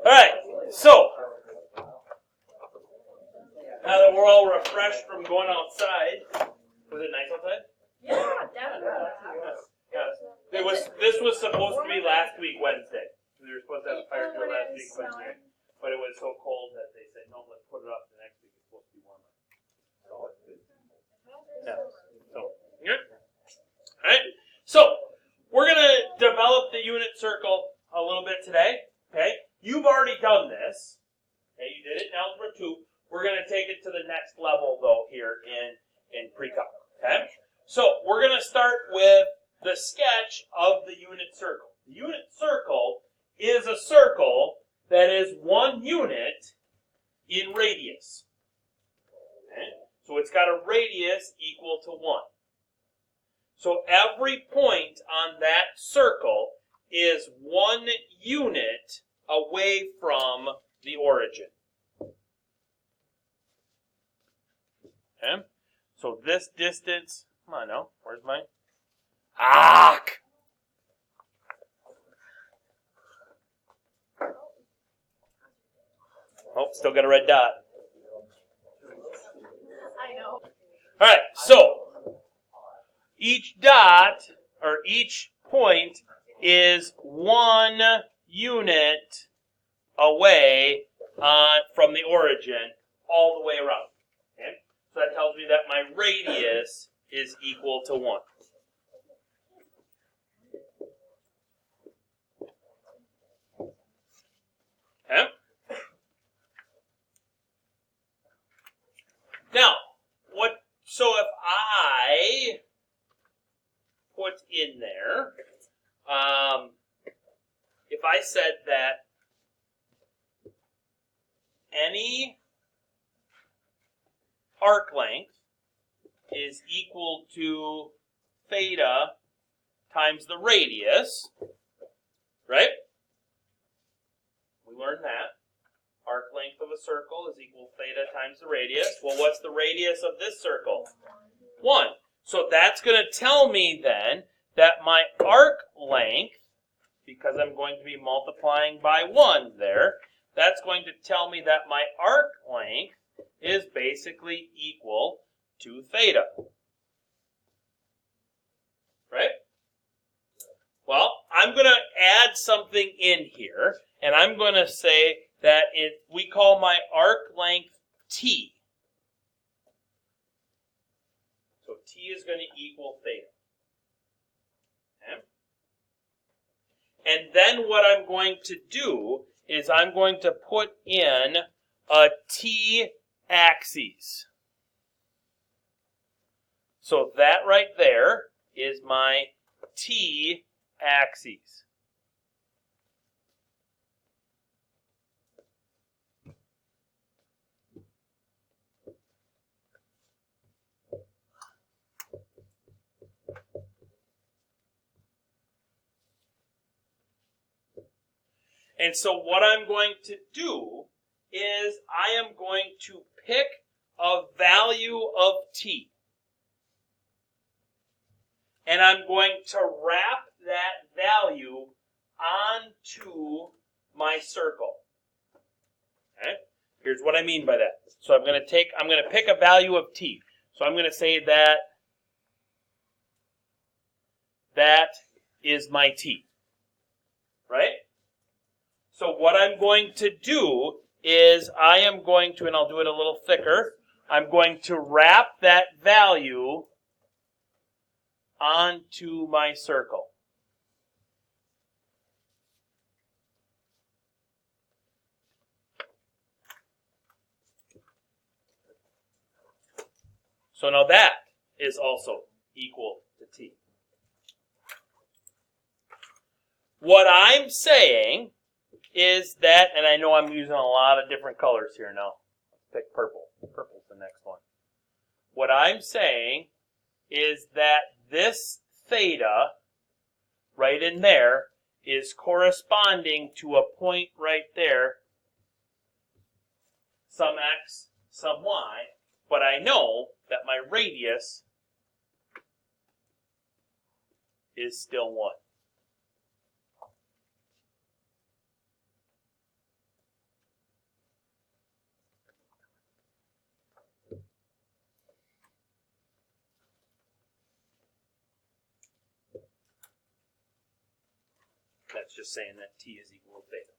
Alright, so now that we're all refreshed from going outside, was it nice outside? Yeah, definitely. Yes. This was supposed to be last week Wednesday. We were supposed to have a fire drill last week Wednesday, but it was so cold that they said no, let's put it up the next week. It's supposed to be warmer. Yeah. So good. All right. So we're gonna develop the unit circle a little bit today. Okay. You've already done this. Okay. You did it in Algebra 2. We're gonna take it to the next level though here in pre-calc. Okay. So we're gonna start with the sketch of the unit circle. The unit circle is a circle that is 1 unit in radius. Okay? So it's got a radius equal to 1. So every point on that circle is 1 unit away from the origin. Okay? So this distance, come on now, where's mine? Oh, still got a red dot. I know. Alright, so each dot, or each point, is 1 unit away from the origin all the way around. Okay? So that tells me that my radius is equal to 1. Okay? Now, so if I put in there, if I said that any arc length is equal to theta times the radius, right? We learned that. Arc length of a circle is equal to theta times the radius. Well, what's the radius of this circle? 1. So that's going to tell me then that my arc length, because I'm going to be multiplying by 1 there, that's going to tell me that my arc length is basically equal to theta. Right? Well, I'm going to add something in here, and I'm going to say that we call my arc length t. So t is going to equal theta. Okay? And then what I'm going to do is I'm going to put in a t-axis. So that right there is my t-axis. And so what I'm going to do is I am going to pick a value of t. And I'm going to wrap that value onto my circle. Okay? Here's what I mean by that. So I'm going to pick a value of t. So I'm going to say that is my t. Right? So what I'm going to do is I am going to, and I'll do it a little thicker, I'm going to wrap that value onto my circle. So now that is also equal to t. What I'm saying is that, and I know I'm using a lot of different colors here now. Let's pick purple. Purple's the next one. What I'm saying is that this theta right in there is corresponding to a point right there, some x, some y, but I know that my radius is still 1. that's just saying that t is equal to theta.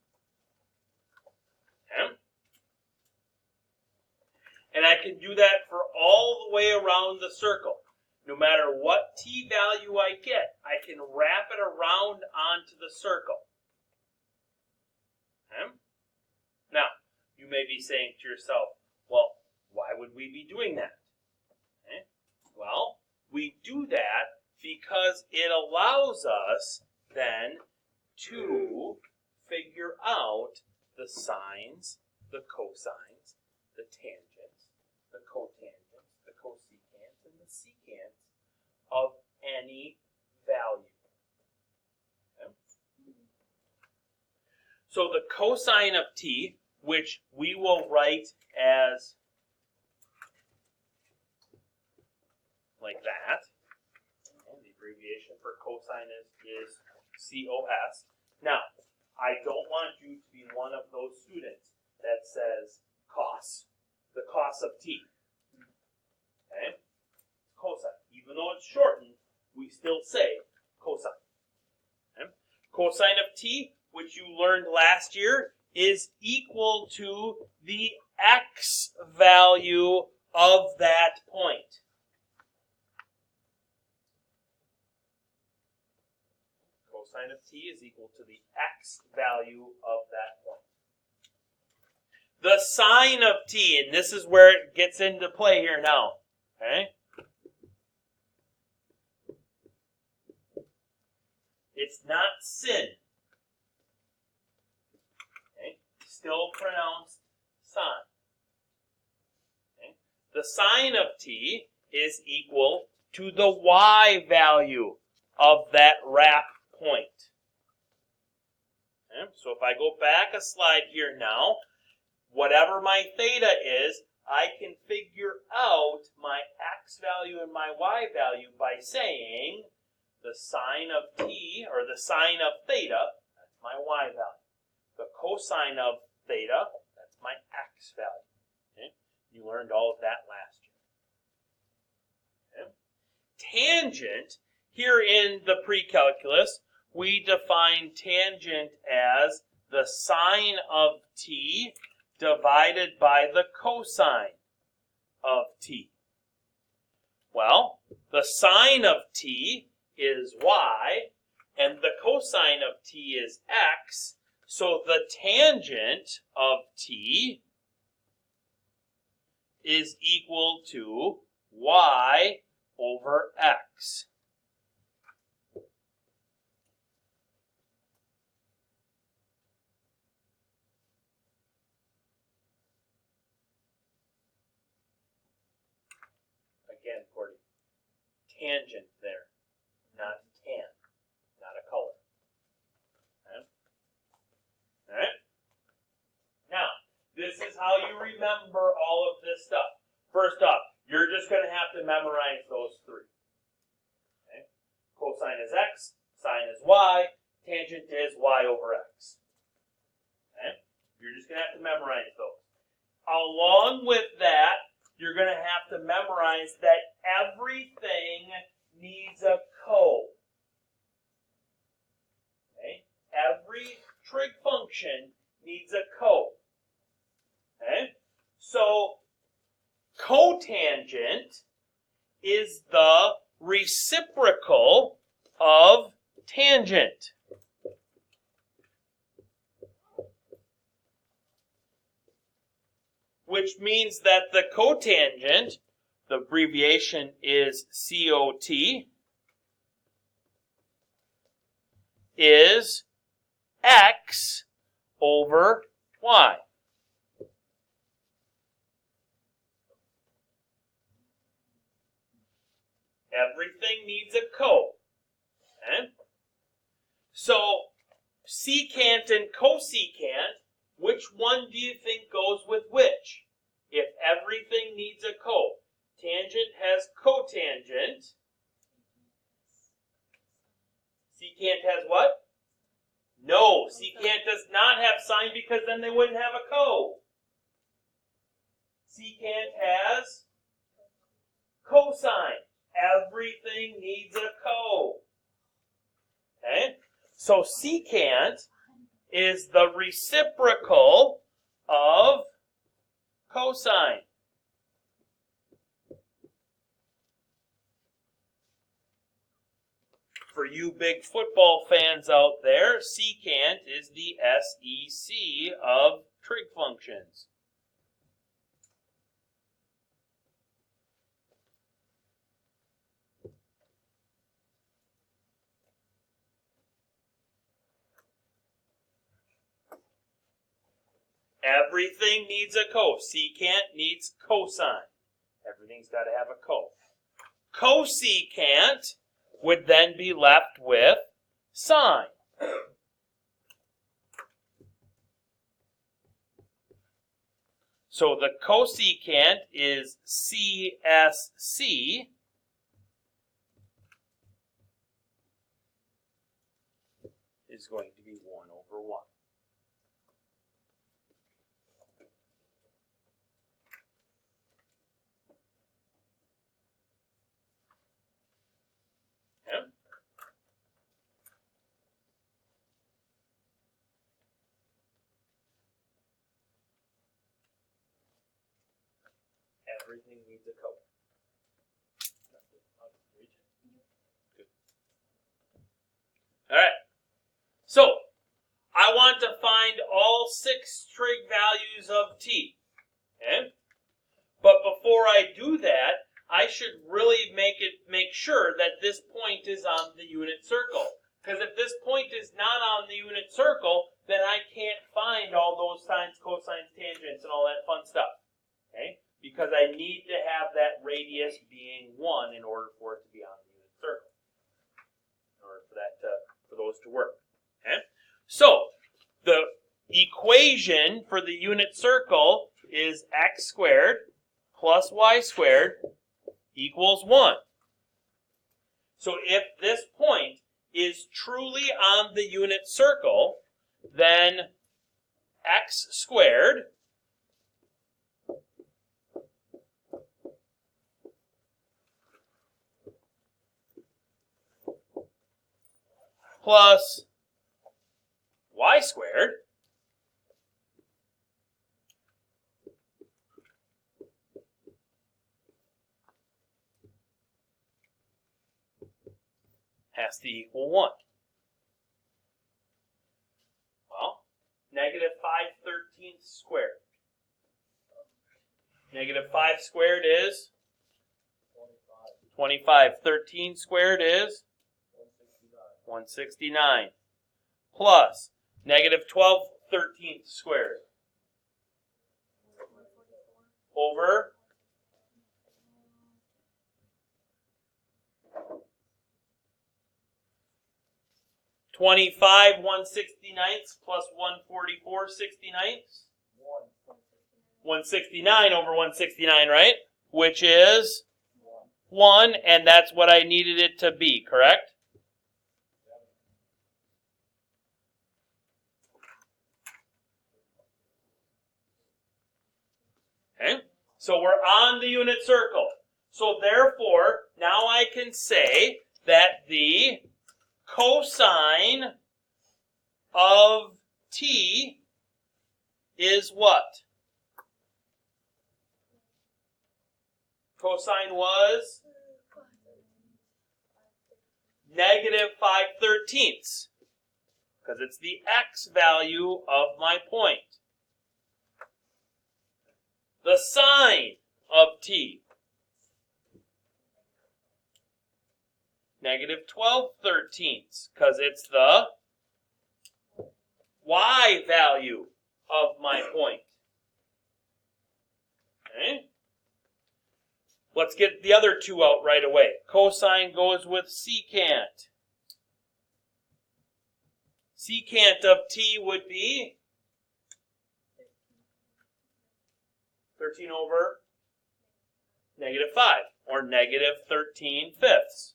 Okay? And I can do that for all the way around the circle. No matter what t value I get, I can wrap it around onto the circle. Okay? Now, you may be saying to yourself, well, why would we be doing that? Okay? Well, we do that because it allows us then to figure out the sines, the cosines, the tangents, the cotangents, the cosecants, and the secants of any value. Okay? So the cosine of t, which we will write as like that. And the abbreviation for cosine is COS. Now, I don't want you to be one of those students that says cos, the cos of t. Okay? Cosine. Even though it's shortened, we still say cosine. Okay? Cosine of t, which you learned last year, is equal to the x value of that point. Cosine of t is equal to the x value of that point. The sine of t, and this is where it gets into play here now. Okay? It's not sin. Okay? Still pronounced sine. Okay? The sine of t is equal to the y value of that wrap point. Okay? So if I go back a slide here now, whatever my theta is, I can figure out my x value and my y value by saying the sine of t, or the sine of theta, that's my y value. The cosine of theta, that's my x value. Okay? You learned all of that last year. Okay? Tangent, here in the pre-calculus, we define tangent as the sine of t divided by the cosine of t. Well, the sine of t is y, and the cosine of t is x, so the tangent of t is equal to y over x. Again, Cordy, tangent there, not tan, not a color. Okay? All right? Now, this is how you remember all of this stuff. First off, you're just going to have to memorize those three. Okay? Cosine is x, sine is y, tangent is y over x. Okay? You're just going to have to memorize those. Along with that, you're going to have to memorize that everything needs a co. Okay? Every trig function needs a co. Okay? So, cotangent is the reciprocal of tangent. Which means that the cotangent, the abbreviation is COT, is x over y. Everything needs a co. Okay? So, secant and cosecant, which one do you think goes with which? If everything needs a co. Tangent has cotangent. Secant has what? No, secant does not have sine because then they wouldn't have a co. Secant has cosine. Everything needs a co. Okay? So secant is the reciprocal of cosine. For you big football fans out there, secant is the SEC of trig functions. Everything needs a cos. Secant needs cosine. Everything's got to have a cos. Cosecant would then be left with sine. So the cosecant is CSC is going to be 1 over 1. Okay. Everything needs a cos. Good. All right. So I want to find all 6 trig values of t. Okay? But before I do that, I should really make sure that this point is on the unit circle. Because if this point is not on the unit circle, then I can't find all those sines, cosines, tangents, and all that fun stuff. Okay? Because I need to have that radius being 1 in order for it to be on the unit circle. In order for those to work. Okay? So the equation for the unit circle is x squared plus y squared equals 1. So if this point is truly on the unit circle, then x squared plus y squared has to equal 1. Well, negative 5/13 squared. Negative 5 squared is 25. 13 squared is 169. Plus negative 12/13 squared over 25 169ths plus 144 69ths. 169 over 169, right? Which is 1, and that's what I needed it to be, correct? Okay, so we're on the unit circle. So therefore, now I can say that the cosine of t is what? Cosine was negative 5/13, because it's the x value of my point. The sine of t, negative 12/13, because it's the y value of my point. Okay? Let's get the other two out right away. Cosine goes with secant. Secant of t would be 13 over negative 5, or negative 13/5.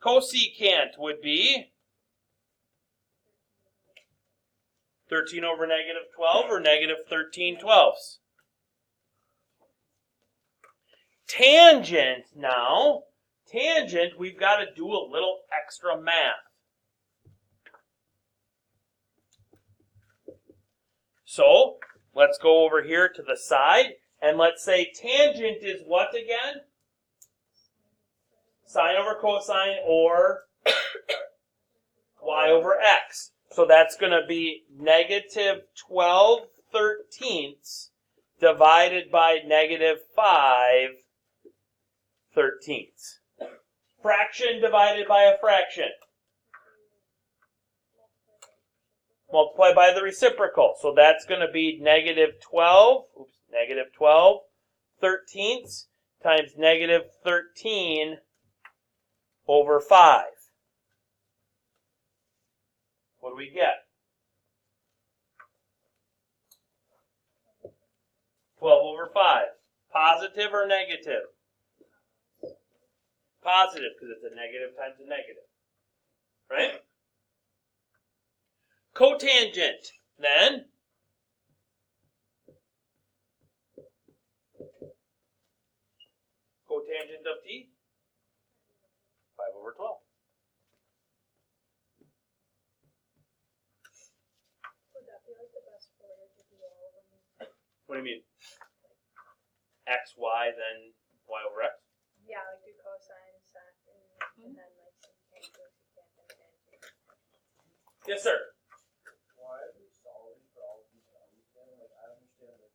Cosecant would be 13 over negative 12, or negative 13/12. Tangent now. Tangent, we've got to do a little extra math. So let's go over here to the side, and let's say tangent is what again? Sine over cosine, or y over x. So that's going to be negative 12/13 divided by negative 5/13. Fraction divided by a fraction. Multiply by the reciprocal. So that's going to be negative 12/13 times negative 13 over 5. What do we get? 12 over 5. Positive or negative? Positive, because it's a negative times a negative. Right? Cotangent, then. Cotangent of t? 5 over 12. Would that be like the best order to do all of them? What do you mean? X, y, then y over x? Yeah, like do cosine, sine, and then like some tangent, tangent. Yes, sir. Why are we solving for all of these values then? Like, I understand like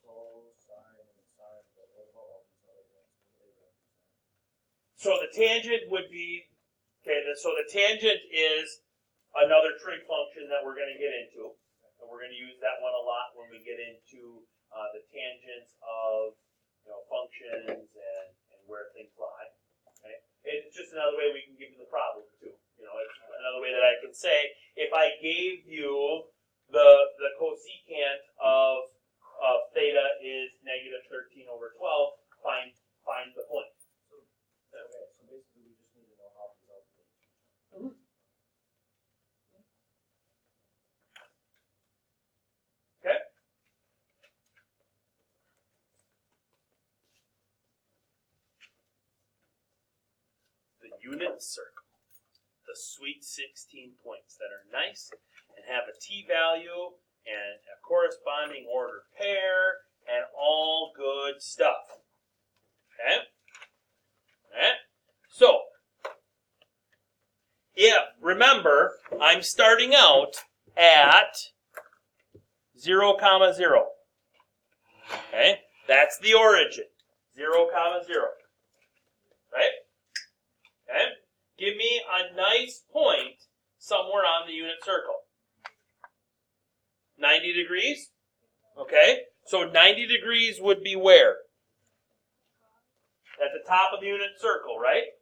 cosine and sine, but what about all these other ones? What do they represent? So the tangent would be, so the tangent is another trig function that we're going to get into. And we're going to use that one a lot when we get into the tangents of functions and where things lie. Okay? It's just another way we can give you the problem too. It's another way that I can say, if I gave you the cosecant of theta is negative 13 over 12, find the point. Okay, so basically we just need to know how these all relate. Okay? The unit circle. The sweet 16 points that are nice and have a t-value and a corresponding ordered pair and all good stuff. Okay? Alright? So, remember, I'm starting out at 0, 0. Okay? That's the origin. 0, 0. Right? Okay? Give me a nice point somewhere on the unit circle. 90 degrees? Okay? So 90 degrees would be where? At the top of the unit circle, right?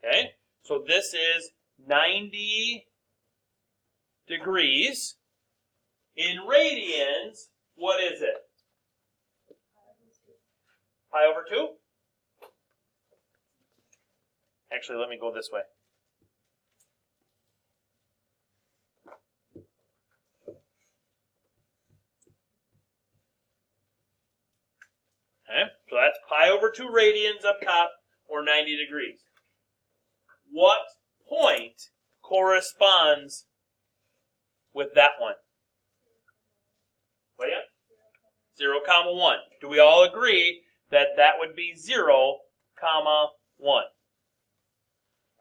Okay? So this is 90 degrees. In radians, what is it? Pi over 2? Actually, let me go this way. Okay, so that's pi over 2 radians up top, or 90 degrees. What point corresponds with that one? What do you got? 0, 1. Do we all agree that that would be 0, 1?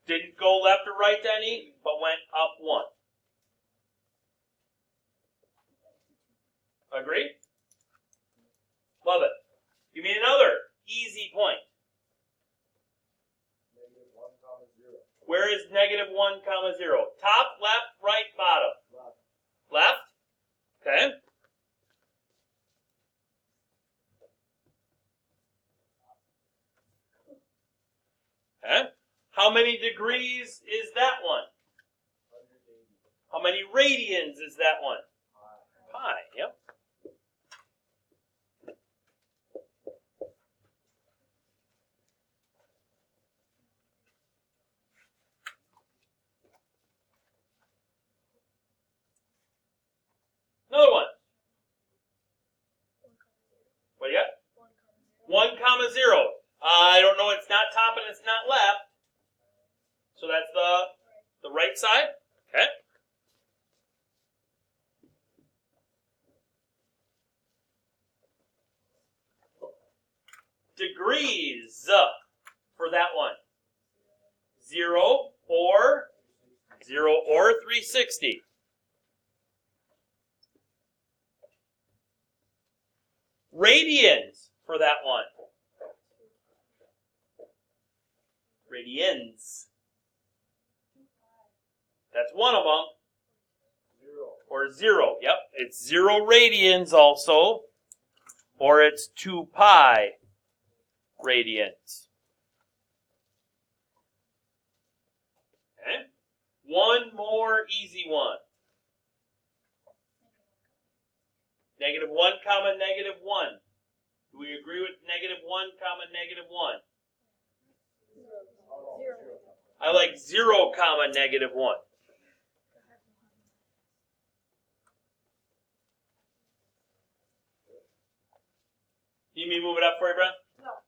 Didn't go left or right any, but went up 1. Agree? Love it. Give me another easy point. Negative 1, 0. Where is negative 1, 0? Top, left, right, bottom? Left. Left? Okay. Okay. How many degrees is that one? 180. How many radians is that one? Pi, yep. Another one. What do you got? 1, 0. I don't know, it's not top and it's not left. So that's the right side. Okay. degrees for that one? 0 or 360. Radians for that one. Radians. That's one of them. 0. Or 0. Yep, it's 0 radians also. Or it's 2 pi radians. Okay. One more easy one. -1, -1. Do we agree with -1, -1? I like 0, -1. Need me to move it up for you, Brent? No.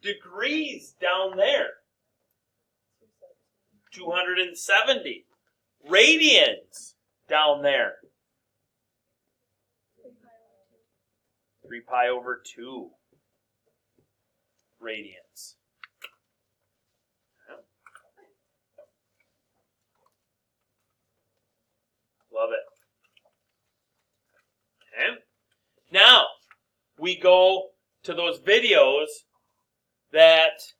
Degrees down there. 270. Radians down there. 3 pi over 2 radians. Yeah. Love it. Okay. Now, we go to those videos that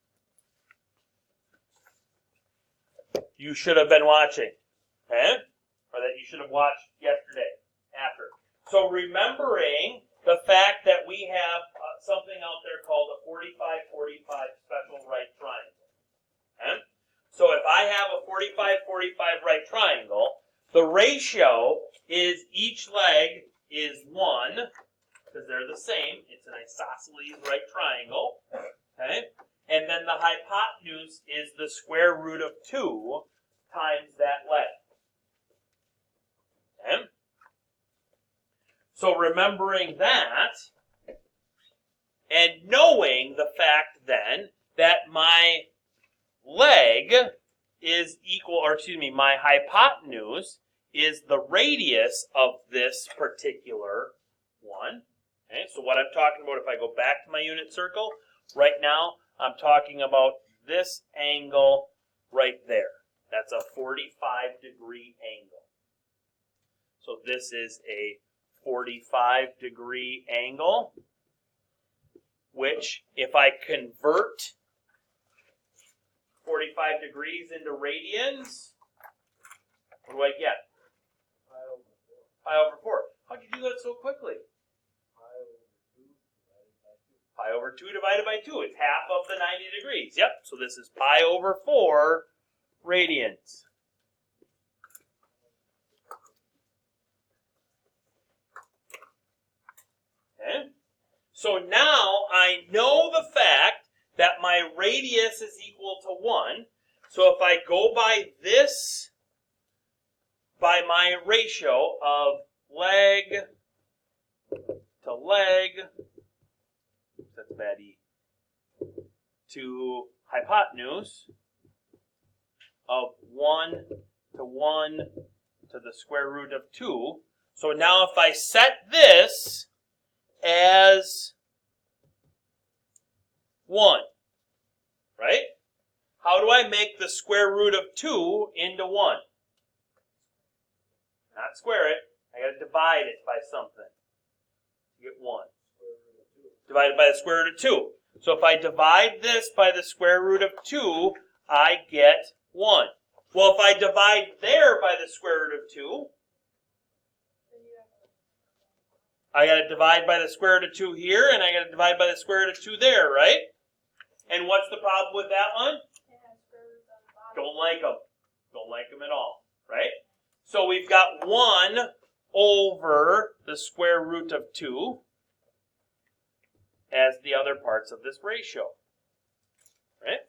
you should have been watching, okay? Or that you should have watched yesterday after. So remembering the fact that we have something out there called a 45-45 special right triangle. Okay? So if I have a 45-45 right triangle, the ratio is each leg is 1, because they're the same. It's an isosceles right triangle. Okay? And then the hypotenuse is the square root of 2 times that leg. Okay? So remembering that, and knowing the fact then that my leg is equal, or excuse me, my hypotenuse is the radius of this particular one. Okay, so what I'm talking about, if I go back to my unit circle, right now I'm talking about this angle right there. That's a 45-degree angle. So this is a 45-degree angle, which if I convert 45 degrees into radians, what do I get? Pi over 4. How'd you do that so quickly? Pi over 2 divided by 2. It's half of the 90 degrees. Yep, so this is pi over 4 radians. Okay. So now I know the fact that my radius is equal to 1. So if I go by this, by my ratio of leg to leg, that's a bad E, to hypotenuse of 1 to 1 to the square root of 2. So now if I set this as 1, right? How do I make the square root of 2 into 1? Not square it. I got to divide it by something to get 1. Divided by the square root of 2. So if I divide this by the square root of 2, I get 1. Well, if I divide there by the square root of 2, I got to divide by the square root of 2 here, and I got to divide by the square root of 2 there, right? And what's the problem with that one? Don't like them. Don't like them at all, right? So we've got 1 over the square root of 2 as the other parts of this ratio, right?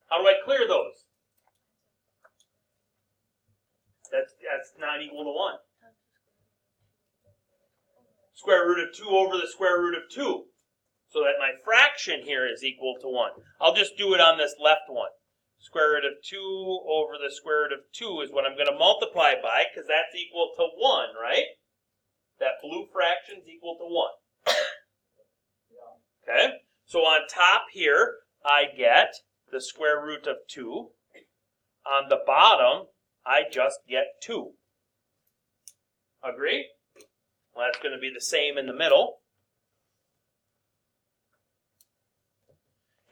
How do I clear those? That's not equal to 1. Square root of 2 over the square root of 2. So that my fraction here is equal to 1. I'll just do it on this left one. Square root of 2 over the square root of 2 is what I'm going to multiply by, because that's equal to 1, right? That blue fraction is equal to 1. Okay? So on top here, I get the square root of 2. On the bottom, I just get 2. Agree? Well, that's going to be the same in the middle.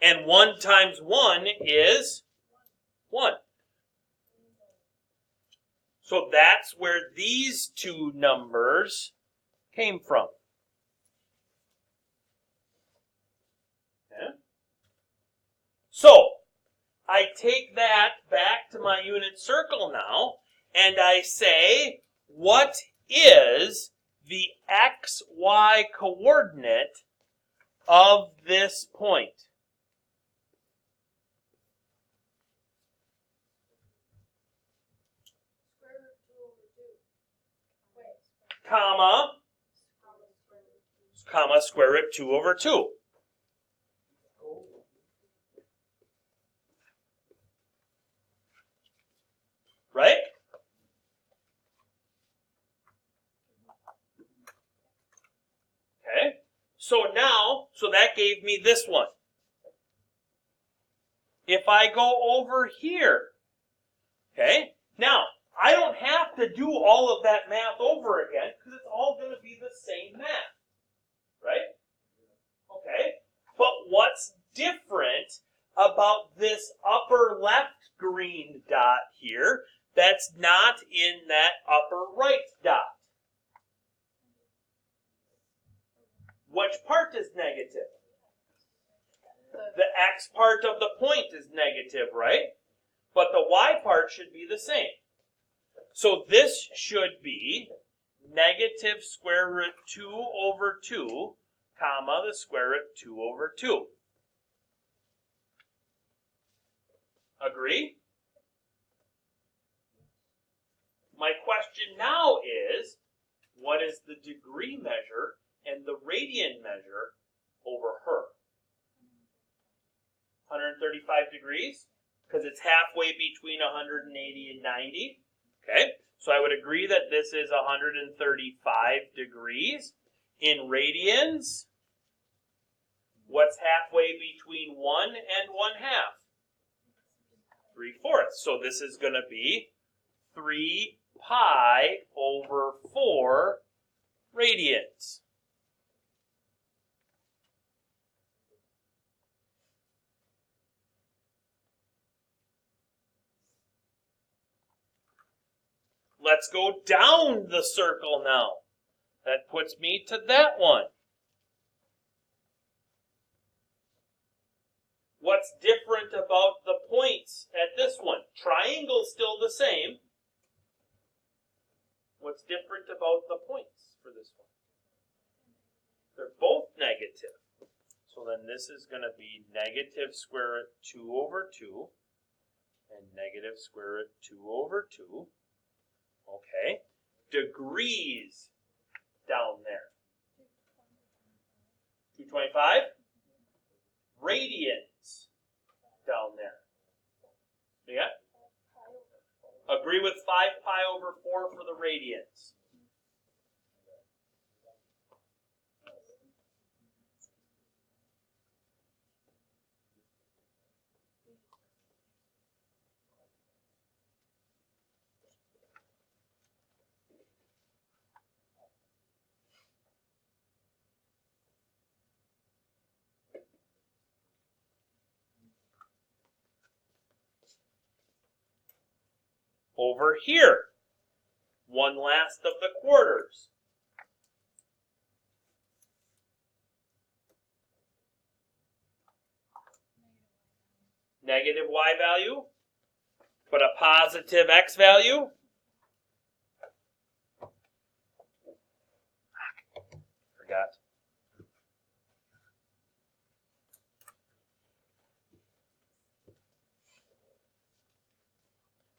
And 1 times 1 is 1. So that's where these two numbers came from. Okay. So I take that back to my unit circle now, and I say, what is the xy coordinate of this point? Comma, square root 2 over 2. Right? Okay. So that gave me this one. If I go over here, okay, now, I don't have to do all of that math over again, because it's all going to be the same math. Right? Okay. But what's different about this upper left green dot here that's not in that upper right dot? Which part is negative? The x part of the point is negative, right? But the y part should be the same. So this should be negative square root 2 over 2, comma, the square root 2 over 2. Agree? My question now is, what is the degree measure and the radian measure over her? 135 degrees, because it's halfway between 180 and 90. Okay, so I would agree that this is 135 degrees. In radians, what's halfway between 1 and 1/2? 3/4. So this is going to be 3 pi over 4 radians. Let's go down the circle now. That puts me to that one. What's different about the points at this one? Triangle's still the same. What's different about the points for this one? They're both negative. So then this is going to be negative square root 2 over 2 and negative square root 2 over 2. Okay. Degrees down there. 225. Radians down there. Yeah? Agree with 5 pi over 4 for the radians. Over here, 1/last of the quarters. Negative y value, but a positive x value. Forgot.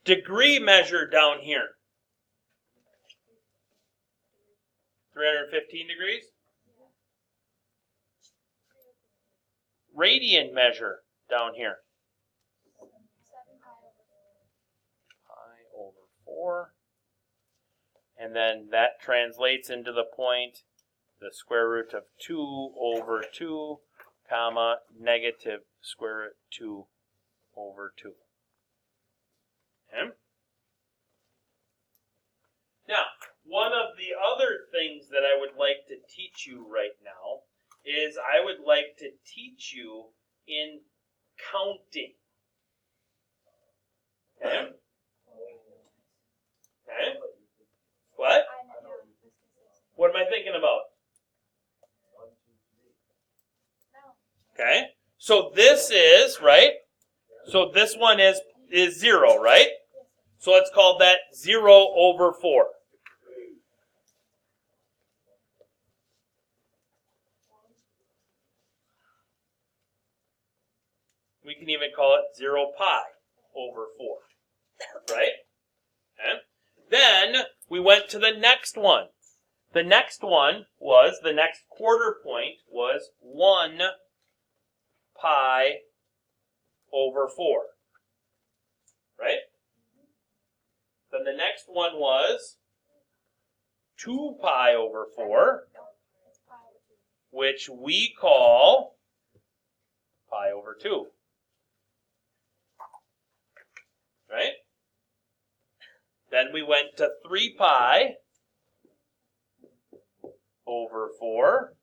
Degree measure down here. 315 degrees. Radian measure down here. 4. And then that translates into the point, the square root of 2 over 2, comma, negative square root 2 over 2. Okay? Now, one of the other things that I would like to teach you right now is I would like to teach you in counting. Okay? Okay? What? What am I thinking about? Okay? So this is, right? So this one is 0, right? So let's call that 0 over 4. We can even call it 0 pi over 4, right? Okay. Then we went to the next one. The next one was, the next quarter point was 1 pi over 4, right? Then the next one was 2 pi over 4, which we call pi over 2. Right? Then we went to 3 pi over 4.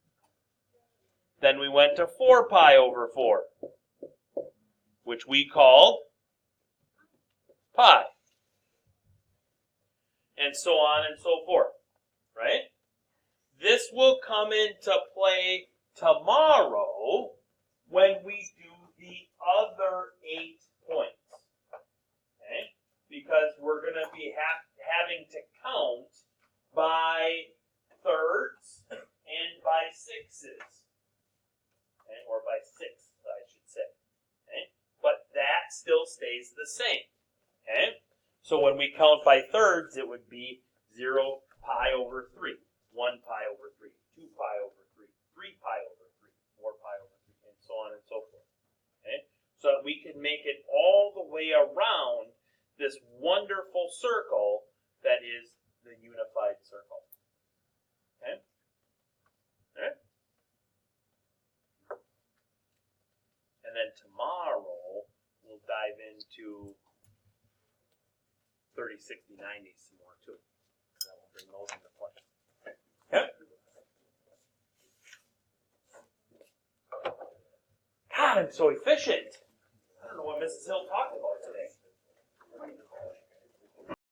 Then we went to 4 pi over 4, which we called pi. And so on and so forth. Right? This will come into play tomorrow when we do the other 8 points. Okay? Because we're going to be having to count by thirds and by sixes. Okay? Or by sixths, I should say. Okay? But that still stays the same. Okay? So when we count by thirds, it would be 0 pi over 3, 1 pi over 3, 2 pi over 3, 3 pi over 3, 4 pi over 3, and so on and so forth. Okay? So that we can make it all the way around this wonderful circle that is the unified circle. Okay? All right? And then tomorrow, we'll dive into 30, 60, 90 some more too. And we'll bring those into play. Okay? God, I'm so efficient. I don't know what Mrs. Hill talked about